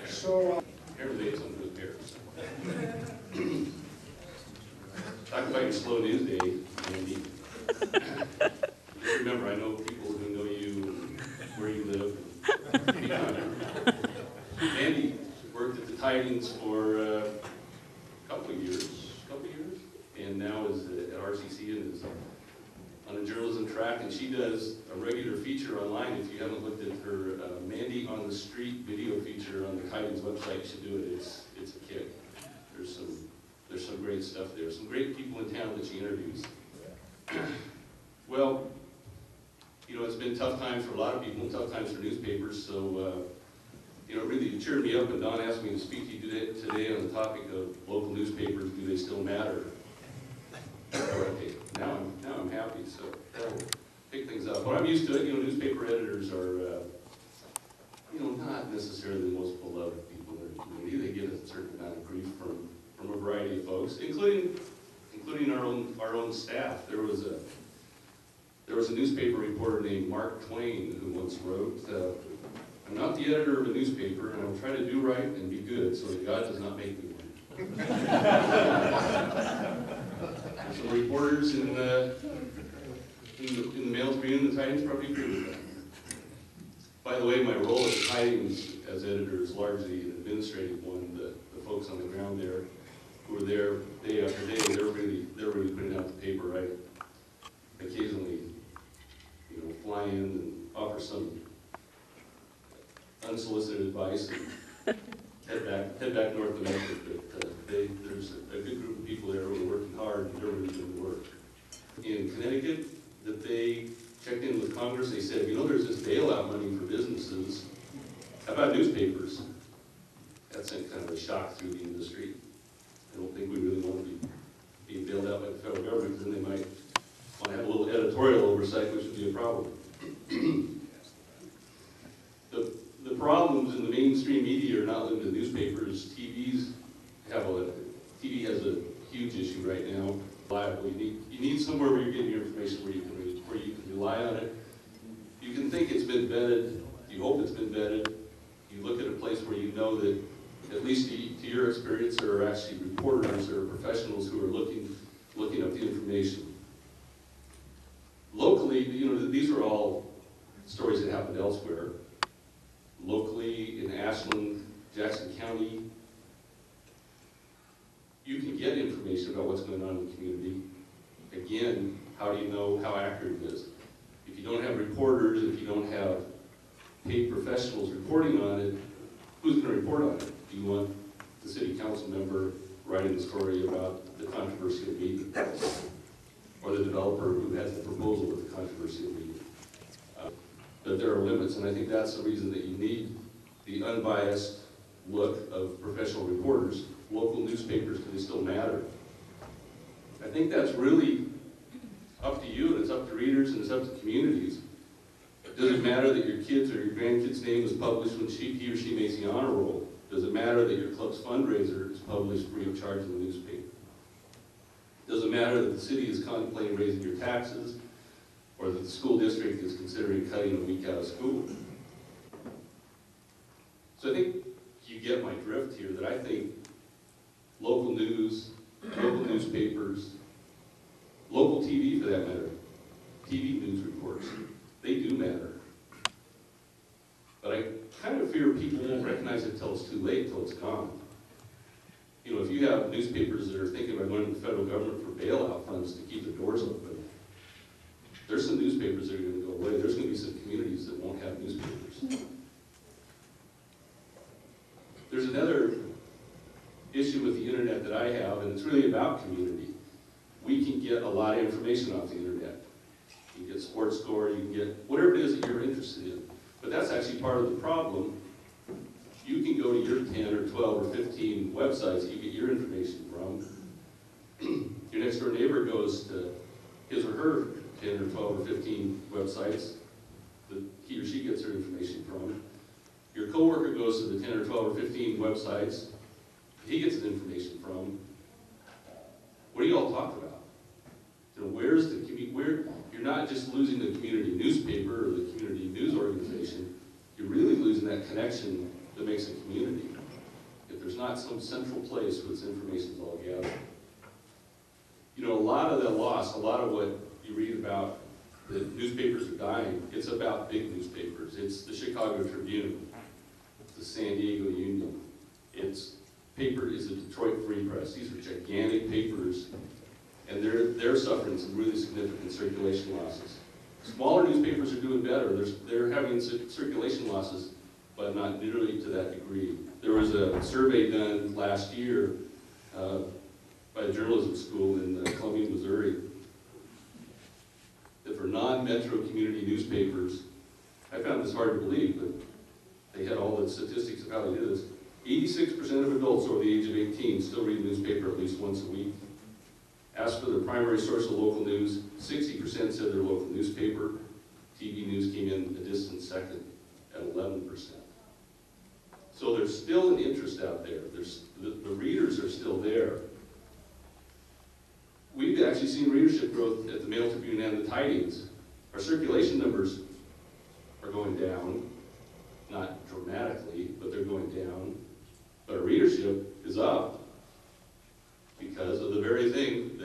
So, Apparently they have something with bears. Talking about your slow news day, Andy. Just remember, I know people who know you, where you live. Andy worked at the Tidings for a couple of years, and now is at RCC and is on a journalism track, and she does a regular feature online. If you haven't looked at her Mandy on the Street video feature on the Tidings website, you should do it. It's a kick. There's some great stuff there. Some great people in town that she interviews. Well, you know, it's been tough times for a lot of people, tough times for newspapers, so you know, really cheered me up when Don asked me to speak to you today on the topic of local newspapers. Do they still matter? Okay, now I'm happy, so that'll pick things up. But I'm used to it. You know, newspaper editors are, you know, not necessarily the most beloved people in their community. They get a certain amount of grief from a variety of folks, including our own staff. There was a newspaper reporter named Mark Twain who once wrote, "I'm not the editor of a newspaper, and I will try to do right and be good so that God does not make me one." There's some reporters in the Mail Tribune, the Tidings, probably agree with that. By the way, my role at the Tidings as editor is largely an administrative one. The folks on the ground there who are there day after day, they're really putting out the paper. I occasionally, you know, fly in and offer some unsolicited advice and head back north to Medford. But there's a good group of people there who are working hard and they're really doing the work. In Connecticut, that they checked in with Congress, they said, you know, there's this bailout money for businesses. How about newspapers? That sent kind of a shock through the industry. I don't think we really want to be being bailed out by the federal government, because then they might want to have a little editorial oversight, which would be a problem. The problems in the mainstream media are not limited to newspapers. TV has a huge issue right now. Reliable. You need somewhere where you're getting your information where you can rely on it. You can think it's been vetted. You hope it's been vetted. You look at a place where you know that, at least to your experience, there are actually reporters or professionals who are looking up the information. Locally, you know, these are all stories that happened elsewhere. Locally, in Ashland, Jackson County, you can get information about what's going on in the community. Again, how do you know how accurate it is? If you don't have reporters, if you don't have paid professionals reporting on it, who's going to report on it? Do you want the city council member writing the story about the controversy of meeting? Or the developer who has the proposal with the controversy of meeting? But there are limits, and I think that's the reason that you need the unbiased look of professional reporters. Local newspapers, do they still matter? I think that's really up to you, and it's up to readers, and it's up to communities. Does it matter that your kids or your grandkids' name is published when he or she makes the honor roll? Does it matter that your club's fundraiser is published free of charge in the newspaper? Does it matter that the city is contemplating raising your taxes, or that the school district is considering cutting a week out of school? So I think you get my drift here, that I think local news, local newspapers, local TV for that matter, TV news reports, they do matter. But I kind of fear people won't recognize it until it's too late, until it's gone. You know, if you have newspapers that are thinking about going to the federal government for bailout funds to keep the doors open, there's some newspapers that are going to go away. There's going to be some communities that won't have newspapers. There's another issue with the internet that I have, and it's really about community. We can get a lot of information off the internet. You can get sports score, you can get whatever it is that you're interested in. But that's actually part of the problem. You can go to your 10 or 12 or 15 websites that you get your information from. Your next door neighbor goes to his or her 10 or 12 or 15 websites that he or she gets their information from. Your coworker goes to the 10 or 12 or 15 websites that he gets his information from. What do you all talk about? You know, where's the community? Where you're not just losing the community newspaper or the community news organization, you're really losing that connection that makes a community. If there's not some central place where this information is all gathered. You know, a lot of the loss, a lot of what you read about, that newspapers are dying, it's about big newspapers. It's the Chicago Tribune, it's the San Diego Union, it's the Detroit Free Press. These are gigantic papers, and they're suffering some really significant circulation losses. Smaller newspapers are doing better. They're having circulation losses, but not nearly to that degree. There was a survey done last year by a journalism school in Columbia, Missouri, that for non-metro community newspapers, I found this hard to believe, but they had all the statistics of how they did this. 86% of adults over the age of 18 still read a newspaper at least once a week. As for their primary source of local news, 60% said their local newspaper. TV news came in a distant second at 11%. So there's still an interest out there. The readers are still there. We've actually seen readership growth at the Mail Tribune and the Tidings. Our circulation numbers are going down, not dramatically, but they're going down. But our readership is up because of the very thing,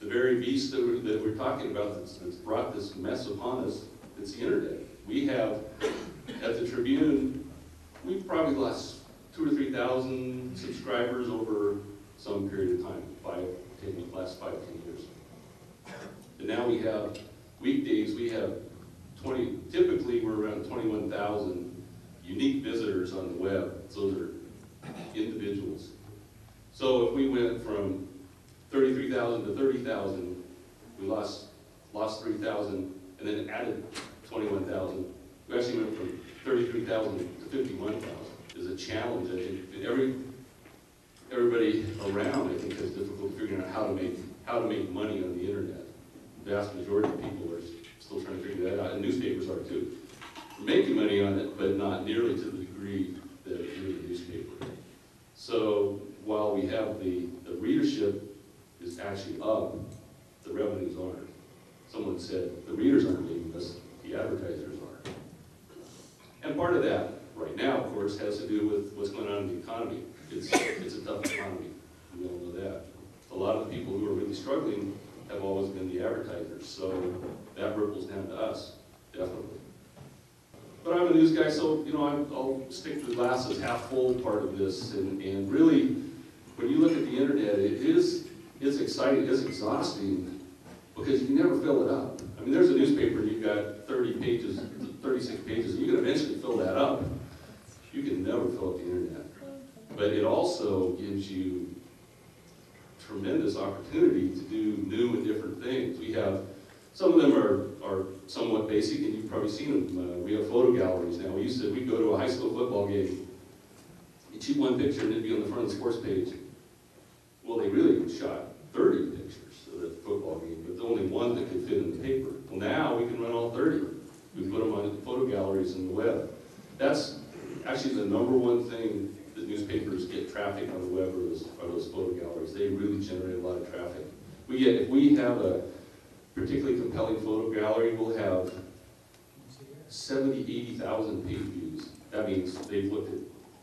the very beast that we're talking about that's brought this mess upon us. It's the internet. We have, at the Tribune, we've probably lost 2,000 or 3,000 subscribers over some period of time, last 5 to 10 years. And now we have, weekdays, we have typically we're around 21,000 unique visitors on the web. Those are individuals. So if we went from 33,000 to 30,000, we lost 3,000 and then added 21,000. We actually went from 33,000 to 51,000. Is a challenge. I think everybody around, I think, has difficulty figuring out how to make money on the internet. The vast majority of people are still trying to figure that out, and newspapers are too. We're making money on it, but not nearly to the degree that it is a newspaper. So while we have the readership is actually up, the revenues aren't. Someone said the readers aren't leaving us, the advertisers are. And part of that, right now, of course, has to do with what's going on in the economy. It's a tough economy. We all know that. A lot of the people who are really struggling have always been the advertisers, so that ripples down to us, definitely. But I'm a news guy, so I'll stick to the glass as half full part of this. And really, when you look at the internet, it's exciting, it's exhausting, because you can never fill it up. I mean, there's a newspaper and you've got 30 pages, 36 pages, and you can eventually fill that up. You can never fill up the internet. But it also gives you tremendous opportunity to do new and different things. We have, some of them are somewhat basic, and you've probably seen them. We have photo galleries now. We'd go to a high school football game. You'd shoot one picture and it'd be on the front of the sports page. Well, they really shot 30 pictures of the football game, but only one that could fit in the paper. Well, now we can run all 30. We put them on photo galleries on the web. That's actually the number one thing that newspapers get traffic on the web are those photo galleries. They really generate a lot of traffic. If we have a particularly compelling photo gallery, we'll have 70, 80,000 page views. That means they've looked at,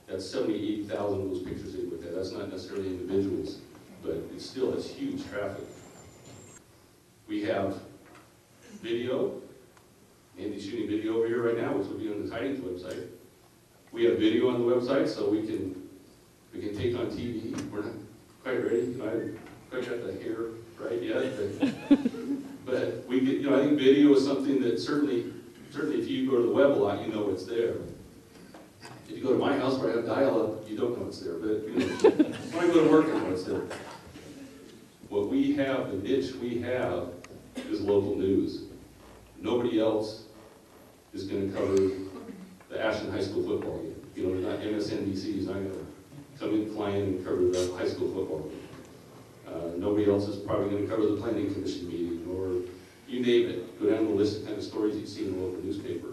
that's 70, 80,000 of those pictures they've looked at. That's not necessarily individuals, but it's still, it's huge traffic. We have video. Andy's shooting video over here right now, which will be on the Tidings website. We have video on the website, so we can take on TV. We're not quite ready. I haven't quite got the hair right yet, but we get. I think video is something that certainly if you go to the web a lot, you know it's there. If you go to my house where I have dial-up, you don't know it's there. But when I go to work, I know it's there. What we have, the niche we have, is local news. Nobody else is going to cover the Ashland High School football game. Not MSNBC is not going to come in, fly in and cover the high school football game. Nobody else is probably going to cover the planning commission meeting, or you name it. Go down the list of kind of stories you see in the local newspaper.